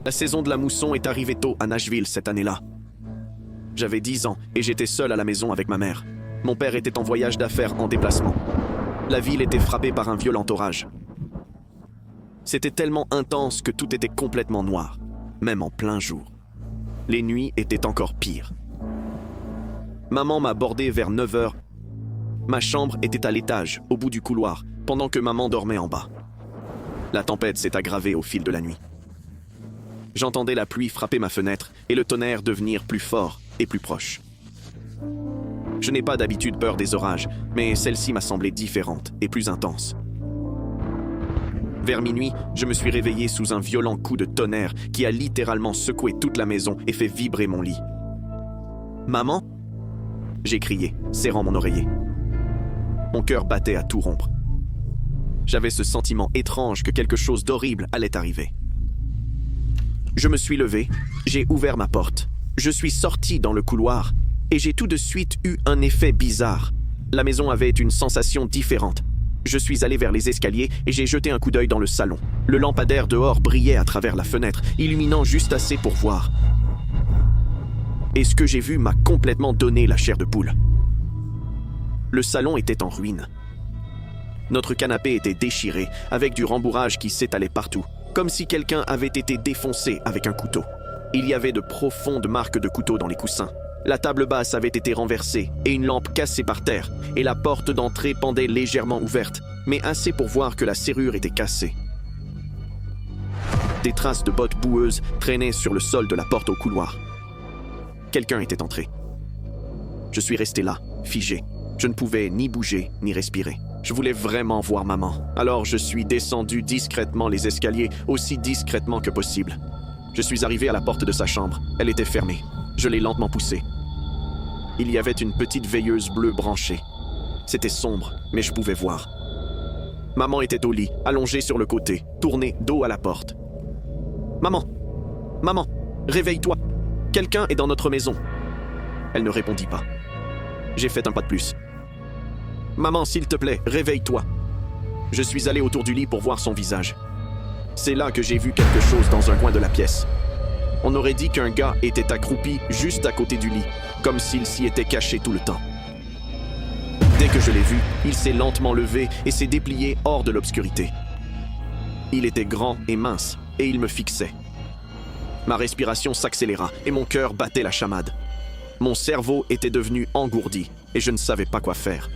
La saison de la mousson est arrivée tôt à Nashville cette année-là. J'avais 10 ans et j'étais seul à la maison avec ma mère. Mon père était en voyage d'affaires en déplacement. La ville était frappée par un violent orage. C'était tellement intense que tout était complètement noir, même en plein jour. Les nuits étaient encore pires. Maman m'a abordé vers 9 heures. Ma chambre était à l'étage, au bout du couloir, pendant que maman dormait en bas. La tempête s'est aggravée au fil de la nuit. J'entendais la pluie frapper ma fenêtre et le tonnerre devenir plus fort et plus proche. Je n'ai pas d'habitude peur des orages, mais celle-ci m'a semblé différente et plus intense. Vers minuit, je me suis réveillé sous un violent coup de tonnerre qui a littéralement secoué toute la maison et fait vibrer mon lit. « Maman ?» j'ai crié, serrant mon oreiller. Mon cœur battait à tout rompre. J'avais ce sentiment étrange que quelque chose d'horrible allait arriver. Je me suis levé, j'ai ouvert ma porte. Je suis sorti dans le couloir et j'ai tout de suite eu un effet bizarre. La maison avait une sensation différente. Je suis allé vers les escaliers et j'ai jeté un coup d'œil dans le salon. Le lampadaire dehors brillait à travers la fenêtre, illuminant juste assez pour voir. Et ce que j'ai vu m'a complètement donné la chair de poule. Le salon était en ruine. Notre canapé était déchiré, avec du rembourrage qui s'étalait partout, comme si quelqu'un avait été défoncé avec un couteau. Il y avait de profondes marques de couteau dans les coussins. La table basse avait été renversée et une lampe cassée par terre, et la porte d'entrée pendait légèrement ouverte, mais assez pour voir que la serrure était cassée. Des traces de bottes boueuses traînaient sur le sol de la porte au couloir. Quelqu'un était entré. Je suis resté là, figé. Je ne pouvais ni bouger, ni respirer. Je voulais vraiment voir maman. Alors je suis descendu discrètement les escaliers, aussi discrètement que possible. Je suis arrivé à la porte de sa chambre. Elle était fermée. Je l'ai lentement poussée. Il y avait une petite veilleuse bleue branchée. C'était sombre, mais je pouvais voir. Maman était au lit, allongée sur le côté, tournée dos à la porte. « Maman! Maman! Réveille-toi! Quelqu'un est dans notre maison! » Elle ne répondit pas. J'ai fait un pas de plus. « Maman, s'il te plaît, réveille-toi! » Je suis allé autour du lit pour voir son visage. C'est là que j'ai vu quelque chose dans un coin de la pièce. On aurait dit qu'un gars était accroupi juste à côté du lit, comme s'il s'y était caché tout le temps. Dès que je l'ai vu, il s'est lentement levé et s'est déplié hors de l'obscurité. Il était grand et mince, et il me fixait. Ma respiration s'accéléra et mon cœur battait la chamade. Mon cerveau était devenu engourdi et je ne savais pas quoi faire.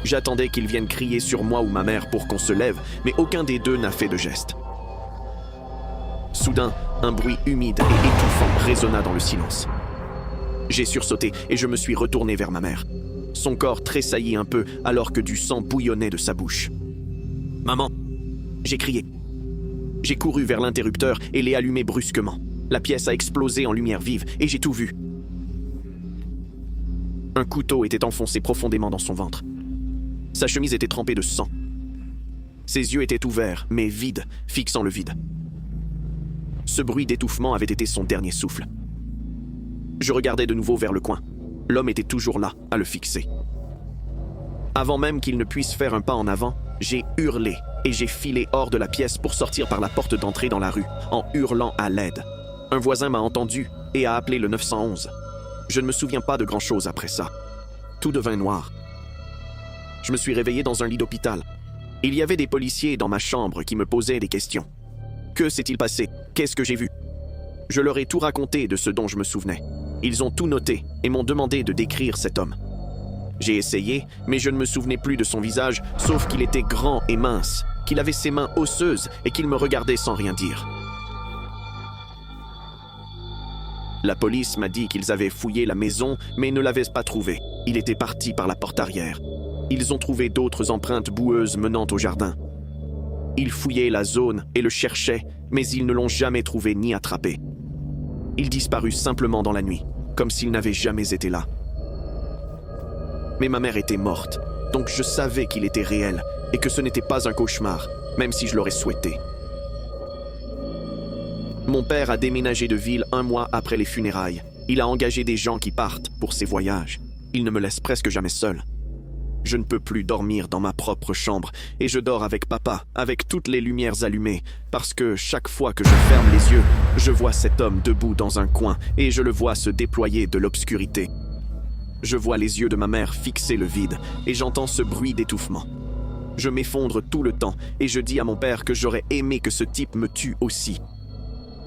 J'attendais qu'il vienne crier sur moi ou ma mère pour qu'on se lève, mais aucun des deux n'a fait de geste. Soudain, un bruit humide et étouffant résonna dans le silence. J'ai sursauté et je me suis retourné vers ma mère. Son corps tressaillit un peu alors que du sang bouillonnait de sa bouche. « Maman !» j'ai crié. J'ai couru vers l'interrupteur et l'ai allumé brusquement. La pièce a explosé en lumière vive et j'ai tout vu. Un couteau était enfoncé profondément dans son ventre. Sa chemise était trempée de sang. Ses yeux étaient ouverts, mais vides, fixant le vide. Ce bruit d'étouffement avait été son dernier souffle. Je regardais de nouveau vers le coin. L'homme était toujours là, à le fixer. Avant même qu'il ne puisse faire un pas en avant, j'ai hurlé et j'ai filé hors de la pièce pour sortir par la porte d'entrée dans la rue, en hurlant à l'aide. Un voisin m'a entendu et a appelé le 911. Je ne me souviens pas de grand-chose après ça. Tout devint noir. Je me suis réveillé dans un lit d'hôpital. Il y avait des policiers dans ma chambre qui me posaient des questions. Que s'est-il passé? Qu'est-ce que j'ai vu? Je leur ai tout raconté de ce dont je me souvenais. Ils ont tout noté et m'ont demandé de décrire cet homme. J'ai essayé, mais je ne me souvenais plus de son visage, sauf qu'il était grand et mince, qu'il avait ses mains osseuses et qu'il me regardait sans rien dire. La police m'a dit qu'ils avaient fouillé la maison, mais ne l'avaient pas trouvé. Il était parti par la porte arrière. Ils ont trouvé d'autres empreintes boueuses menant au jardin. Ils fouillaient la zone et le cherchaient, mais ils ne l'ont jamais trouvé ni attrapé. Il disparut simplement dans la nuit, comme s'il n'avait jamais été là. Mais ma mère était morte, donc je savais qu'il était réel et que ce n'était pas un cauchemar, même si je l'aurais souhaité. Mon père a déménagé de ville 1 mois après les funérailles. Il a engagé des gens qui partent pour ses voyages. Il ne me laisse presque jamais seul. Je ne peux plus dormir dans ma propre chambre et je dors avec papa, avec toutes les lumières allumées, parce que chaque fois que je ferme les yeux, je vois cet homme debout dans un coin et je le vois se déployer de l'obscurité. Je vois les yeux de ma mère fixer le vide et j'entends ce bruit d'étouffement. Je m'effondre tout le temps et je dis à mon père que j'aurais aimé que ce type me tue aussi.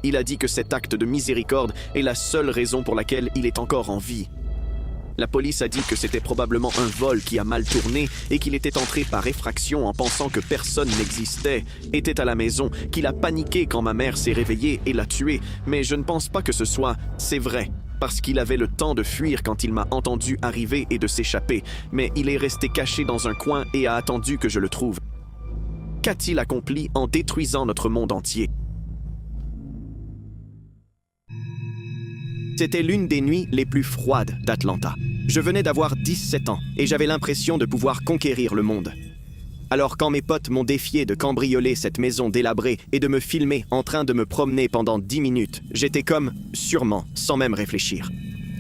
Il a dit que cet acte de miséricorde est la seule raison pour laquelle il est encore en vie. La police a dit que c'était probablement un vol qui a mal tourné et qu'il était entré par effraction en pensant que personne n'existait, était à la maison, qu'il a paniqué quand ma mère s'est réveillée et l'a tué, mais je ne pense pas que c'est vrai, parce qu'il avait le temps de fuir quand il m'a entendu arriver et de s'échapper, mais il est resté caché dans un coin et a attendu que je le trouve. Qu'a-t-il accompli en détruisant notre monde entier? C'était l'une des nuits les plus froides d'Atlanta. Je venais d'avoir 17 ans et j'avais l'impression de pouvoir conquérir le monde. Alors quand mes potes m'ont défié de cambrioler cette maison délabrée et de me filmer en train de me promener pendant 10 minutes, j'étais comme « sûrement », sans même réfléchir.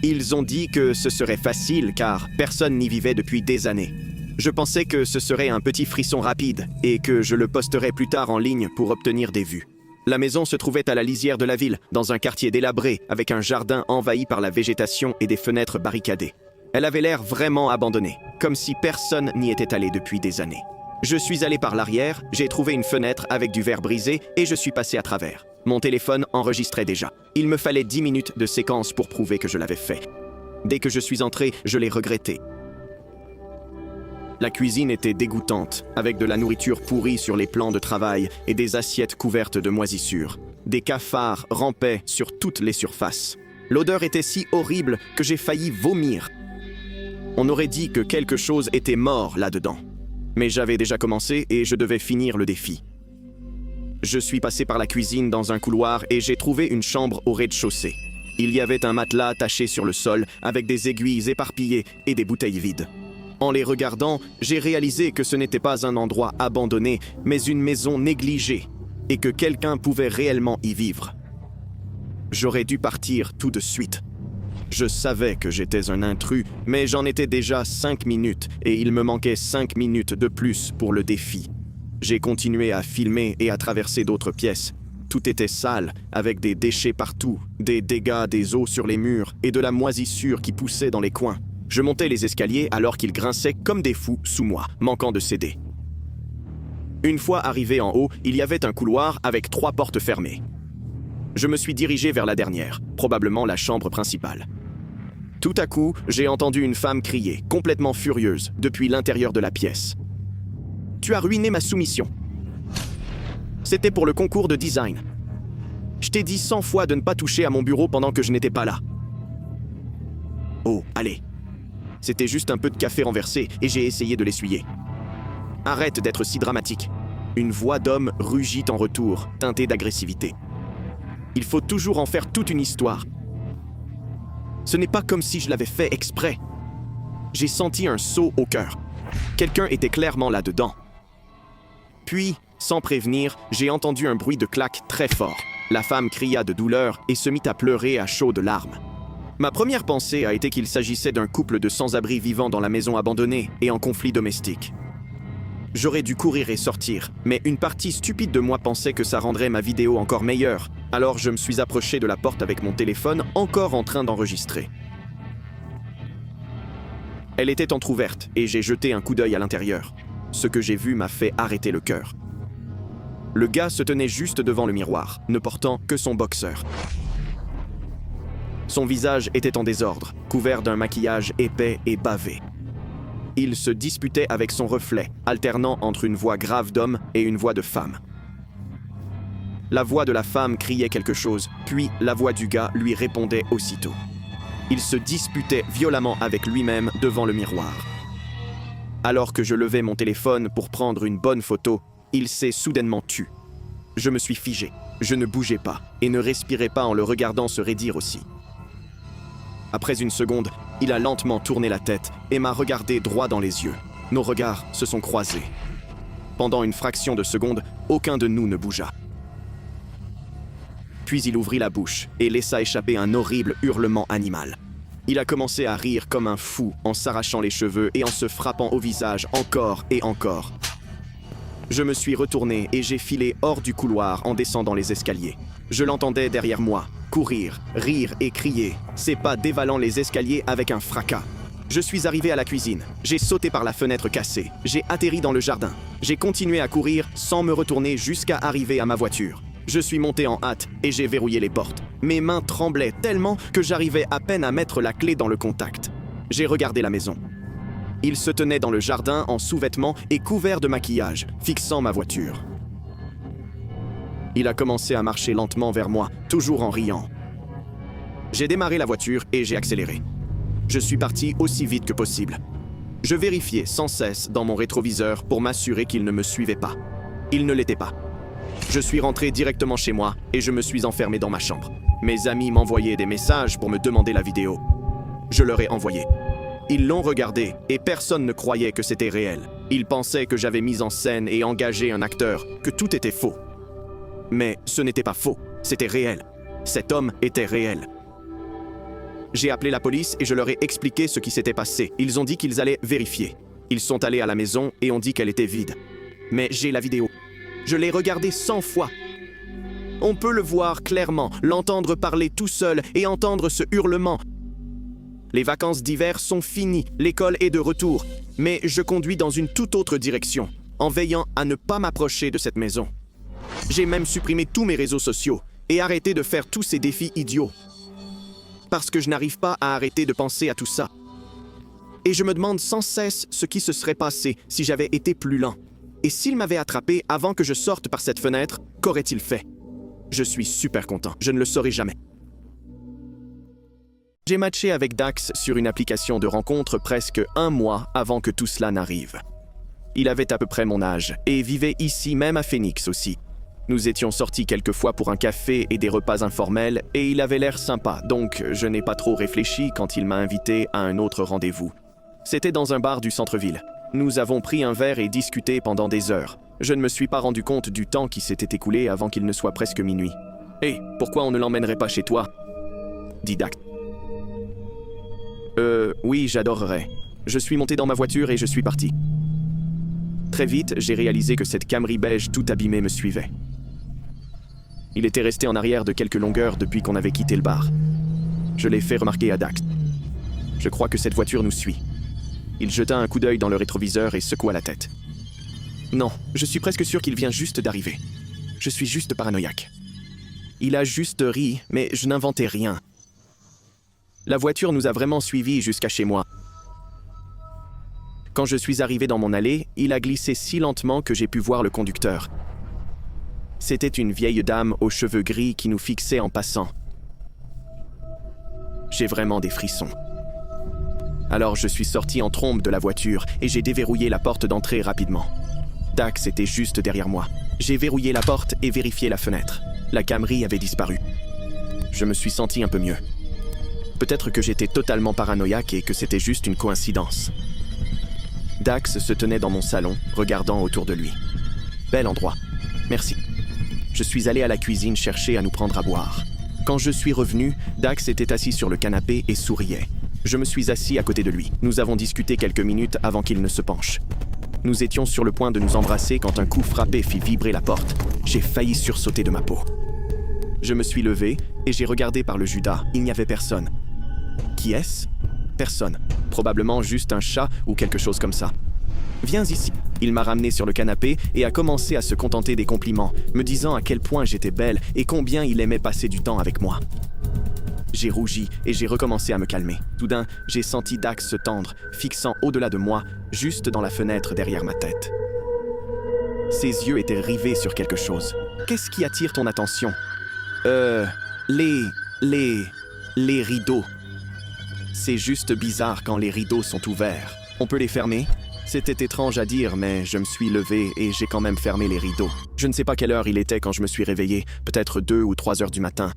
Ils ont dit que ce serait facile car personne n'y vivait depuis des années. Je pensais que ce serait un petit frisson rapide et que je le posterais plus tard en ligne pour obtenir des vues. La maison se trouvait à la lisière de la ville, dans un quartier délabré, avec un jardin envahi par la végétation et des fenêtres barricadées. Elle avait l'air vraiment abandonnée, comme si personne n'y était allé depuis des années. Je suis allé par l'arrière, j'ai trouvé une fenêtre avec du verre brisé et je suis passé à travers. Mon téléphone enregistrait déjà. Il me fallait 10 minutes de séquence pour prouver que je l'avais fait. Dès que je suis entré, je l'ai regretté. La cuisine était dégoûtante, avec de la nourriture pourrie sur les plans de travail et des assiettes couvertes de moisissures. Des cafards rampaient sur toutes les surfaces. L'odeur était si horrible que j'ai failli vomir. On aurait dit que quelque chose était mort là-dedans. Mais j'avais déjà commencé et je devais finir le défi. Je suis passé par la cuisine dans un couloir et j'ai trouvé une chambre au rez-de-chaussée. Il y avait un matelas attaché sur le sol avec des aiguilles éparpillées et des bouteilles vides. En les regardant, j'ai réalisé que ce n'était pas un endroit abandonné, mais une maison négligée, et que quelqu'un pouvait réellement y vivre. J'aurais dû partir tout de suite. Je savais que j'étais un intrus, mais j'en étais déjà 5 minutes, et il me manquait 5 minutes de plus pour le défi. J'ai continué à filmer et à traverser d'autres pièces. Tout était sale, avec des déchets partout, des dégâts des os sur les murs, et de la moisissure qui poussait dans les coins. Je montais les escaliers alors qu'ils grinçaient comme des fous sous moi, manquant de céder. Une fois arrivé en haut, il y avait un couloir avec 3 portes fermées. Je me suis dirigé vers la dernière, probablement la chambre principale. Tout à coup, j'ai entendu une femme crier, complètement furieuse, depuis l'intérieur de la pièce. « Tu as ruiné ma soumission. C'était pour le concours de design. Je t'ai dit 100 fois de ne pas toucher à mon bureau pendant que je n'étais pas là. Oh, allez. C'était juste un peu de café renversé et j'ai essayé de l'essuyer. Arrête d'être si dramatique. » Une voix d'homme rugit en retour, teintée d'agressivité. Il faut toujours en faire toute une histoire. Ce n'est pas comme si je l'avais fait exprès. J'ai senti un saut au cœur. Quelqu'un était clairement là-dedans. Puis, sans prévenir, j'ai entendu un bruit de claque très fort. La femme cria de douleur et se mit à pleurer à chaudes larmes. Ma première pensée a été qu'il s'agissait d'un couple de sans-abri vivant dans la maison abandonnée et en conflit domestique. J'aurais dû courir et sortir, mais une partie stupide de moi pensait que ça rendrait ma vidéo encore meilleure. Alors je me suis approché de la porte avec mon téléphone, encore en train d'enregistrer. Elle était entrouverte et j'ai jeté un coup d'œil à l'intérieur. Ce que j'ai vu m'a fait arrêter le cœur. Le gars se tenait juste devant le miroir, ne portant que son boxeur. Son visage était en désordre, couvert d'un maquillage épais et bavé. Il se disputait avec son reflet, alternant entre une voix grave d'homme et une voix de femme. La voix de la femme criait quelque chose, puis la voix du gars lui répondait aussitôt. Il se disputait violemment avec lui-même devant le miroir. Alors que je levais mon téléphone pour prendre une bonne photo, il s'est soudainement tu. Je me suis figé, je ne bougeais pas et ne respirais pas en le regardant se raidir aussi. Après une seconde, il a lentement tourné la tête et m'a regardé droit dans les yeux. Nos regards se sont croisés. Pendant une fraction de seconde, aucun de nous ne bougea. Puis il ouvrit la bouche et laissa échapper un horrible hurlement animal. Il a commencé à rire comme un fou en s'arrachant les cheveux et en se frappant au visage encore et encore. Je me suis retourné et j'ai filé hors du couloir en descendant les escaliers. Je l'entendais derrière moi, courir, rire et crier, ses pas dévalant les escaliers avec un fracas. Je suis arrivé à la cuisine, j'ai sauté par la fenêtre cassée, j'ai atterri dans le jardin. J'ai continué à courir sans me retourner jusqu'à arriver à ma voiture. Je suis monté en hâte et j'ai verrouillé les portes. Mes mains tremblaient tellement que j'arrivais à peine à mettre la clé dans le contact. J'ai regardé la maison. Il se tenait dans le jardin en sous-vêtements et couvert de maquillage, fixant ma voiture. Il a commencé à marcher lentement vers moi, toujours en riant. J'ai démarré la voiture et j'ai accéléré. Je suis parti aussi vite que possible. Je vérifiais sans cesse dans mon rétroviseur pour m'assurer qu'il ne me suivait pas. Il ne l'était pas. Je suis rentré directement chez moi et je me suis enfermé dans ma chambre. Mes amis m'envoyaient des messages pour me demander la vidéo. Je leur ai envoyé. Ils l'ont regardé et personne ne croyait que c'était réel. Ils pensaient que j'avais mis en scène et engagé un acteur, que tout était faux. Mais ce n'était pas faux, c'était réel. Cet homme était réel. J'ai appelé la police et je leur ai expliqué ce qui s'était passé. Ils ont dit qu'ils allaient vérifier. Ils sont allés à la maison et ont dit qu'elle était vide. Mais j'ai la vidéo. Je l'ai regardée 100 fois. On peut le voir clairement, l'entendre parler tout seul et entendre ce hurlement. Les vacances d'hiver sont finies, l'école est de retour, mais je conduis dans une toute autre direction, en veillant à ne pas m'approcher de cette maison. J'ai même supprimé tous mes réseaux sociaux et arrêté de faire tous ces défis idiots. Parce que je n'arrive pas à arrêter de penser à tout ça. Et je me demande sans cesse ce qui se serait passé si j'avais été plus lent. Et s'il m'avait attrapé avant que je sorte par cette fenêtre, qu'aurait-il fait? Je suis super content, je ne le saurai jamais. J'ai matché avec Dax sur une application de rencontre presque un mois avant que tout cela n'arrive. Il avait à peu près mon âge et vivait ici même à Phoenix aussi. Nous étions sortis quelques fois pour un café et des repas informels et il avait l'air sympa, donc je n'ai pas trop réfléchi quand il m'a invité à un autre rendez-vous. C'était dans un bar du centre-ville. Nous avons pris un verre et discuté pendant des heures. Je ne me suis pas rendu compte du temps qui s'était écoulé avant qu'il ne soit presque minuit. « Hé, pourquoi on ne l'emmènerait pas chez toi ?» dit Dax. Oui, j'adorerais. Je suis monté dans ma voiture et je suis parti. Très vite, j'ai réalisé que cette Camry beige tout abîmée me suivait. Il était resté en arrière de quelques longueurs depuis qu'on avait quitté le bar. Je l'ai fait remarquer à Dax. Je crois que cette voiture nous suit. Il jeta un coup d'œil dans le rétroviseur et secoua la tête. Non, je suis presque sûr qu'il vient juste d'arriver. Je suis juste paranoïaque. Il a juste ri, mais je n'inventais rien. La voiture nous a vraiment suivis jusqu'à chez moi. Quand je suis arrivé dans mon allée, il a glissé si lentement que j'ai pu voir le conducteur. C'était une vieille dame aux cheveux gris qui nous fixait en passant. J'ai vraiment des frissons. Alors je suis sorti en trombe de la voiture et j'ai déverrouillé la porte d'entrée rapidement. Dax était juste derrière moi. J'ai verrouillé la porte et vérifié la fenêtre. La Camry avait disparu. Je me suis senti un peu mieux. Peut-être que j'étais totalement paranoïaque et que c'était juste une coïncidence. Dax se tenait dans mon salon, regardant autour de lui. Bel endroit. Merci. Je suis allé à la cuisine chercher à nous prendre à boire. Quand je suis revenu, Dax était assis sur le canapé et souriait. Je me suis assis à côté de lui. Nous avons discuté quelques minutes avant qu'il ne se penche. Nous étions sur le point de nous embrasser quand un coup frappé fit vibrer la porte. J'ai failli sursauter de ma peau. Je me suis levé et j'ai regardé par le Judas. Il n'y avait personne. Qui est-ce? Personne. Probablement juste un chat ou quelque chose comme ça. Viens ici. Il m'a ramené sur le canapé et a commencé à se contenter des compliments, me disant à quel point j'étais belle et combien il aimait passer du temps avec moi. J'ai rougi et j'ai recommencé à me calmer. Soudain, j'ai senti Dax se tendre, fixant au-delà de moi, juste dans la fenêtre derrière ma tête. Ses yeux étaient rivés sur quelque chose. Qu'est-ce qui attire ton attention? Les rideaux. C'est juste bizarre quand les rideaux sont ouverts. On peut les fermer? C'était étrange à dire, mais je me suis levé et j'ai quand même fermé les rideaux. Je ne sais pas quelle heure il était quand je me suis réveillé, peut-être 2 ou 3 heures du matin.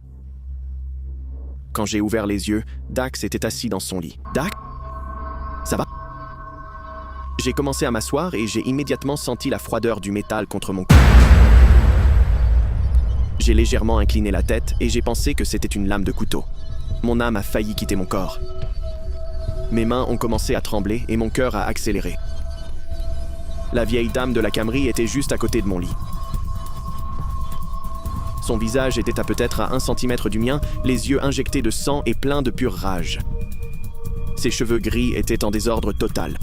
Quand j'ai ouvert les yeux, Dax était assis dans son lit. Dax? Ça va? J'ai commencé à m'asseoir et j'ai immédiatement senti la froideur du métal contre mon corps. J'ai légèrement incliné la tête et j'ai pensé que c'était une lame de couteau. Mon âme a failli quitter mon corps. Mes mains ont commencé à trembler et mon cœur a accéléré. La vieille dame de la Camry était juste à côté de mon lit. Son visage était à peut-être à 1 centimètre du mien, les yeux injectés de sang et pleins de pure rage. Ses cheveux gris étaient en désordre total.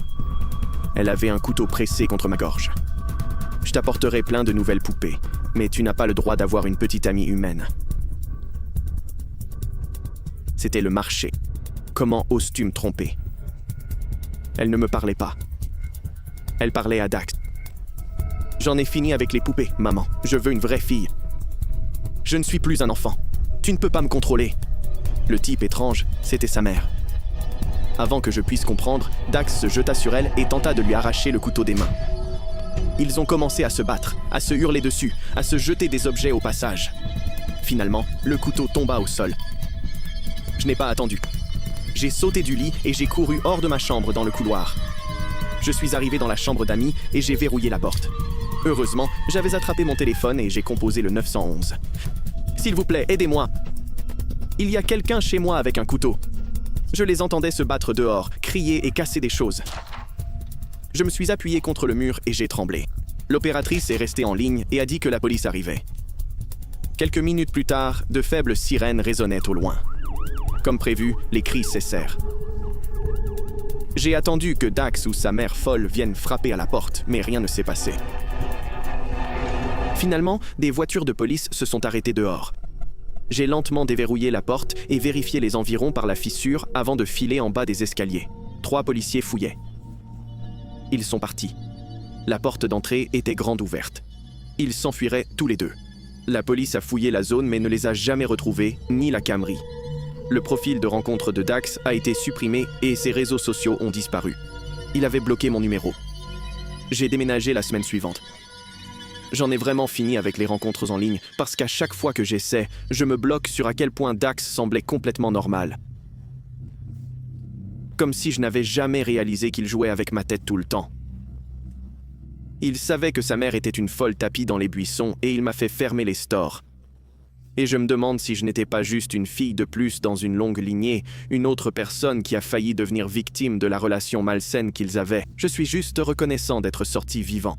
Elle avait un couteau pressé contre ma gorge. Je t'apporterai plein de nouvelles poupées, mais tu n'as pas le droit d'avoir une petite amie humaine. C'était le marché. Comment oses-tu me tromper? Elle ne me parlait pas. Elle parlait à Dax. J'en ai fini avec les poupées, maman. Je veux une vraie fille. Je ne suis plus un enfant. Tu ne peux pas me contrôler. Le type étrange, c'était sa mère. Avant que je puisse comprendre, Dax se jeta sur elle et tenta de lui arracher le couteau des mains. Ils ont commencé à se battre, à se hurler dessus, à se jeter des objets au passage. Finalement, le couteau tomba au sol. Je n'ai pas attendu. J'ai sauté du lit et j'ai couru hors de ma chambre dans le couloir. Je suis arrivé dans la chambre d'amis et j'ai verrouillé la porte. Heureusement, j'avais attrapé mon téléphone et j'ai composé le 911. S'il vous plaît, aidez-moi. Il y a quelqu'un chez moi avec un couteau. Je les entendais se battre dehors, crier et casser des choses. Je me suis appuyé contre le mur et j'ai tremblé. L'opératrice est restée en ligne et a dit que la police arrivait. Quelques minutes plus tard, de faibles sirènes résonnaient au loin. Comme prévu, les cris cessèrent. J'ai attendu que Dax ou sa mère folle viennent frapper à la porte, mais rien ne s'est passé. Finalement, des voitures de police se sont arrêtées dehors. J'ai lentement déverrouillé la porte et vérifié les environs par la fissure avant de filer en bas des escaliers. 3 policiers fouillaient. Ils sont partis. La porte d'entrée était grande ouverte. Ils s'enfuiraient tous les deux. La police a fouillé la zone mais ne les a jamais retrouvés, ni la Camry. Le profil de rencontre de Dax a été supprimé et ses réseaux sociaux ont disparu. Il avait bloqué mon numéro. J'ai déménagé la semaine suivante. J'en ai vraiment fini avec les rencontres en ligne parce qu'à chaque fois que j'essaie, je me bloque sur à quel point Dax semblait complètement normal. Comme si je n'avais jamais réalisé qu'il jouait avec ma tête tout le temps. Il savait que sa mère était une folle tapie dans les buissons et il m'a fait fermer les stores. Et je me demande si je n'étais pas juste une fille de plus dans une longue lignée, une autre personne qui a failli devenir victime de la relation malsaine qu'ils avaient. Je suis juste reconnaissant d'être sorti vivant.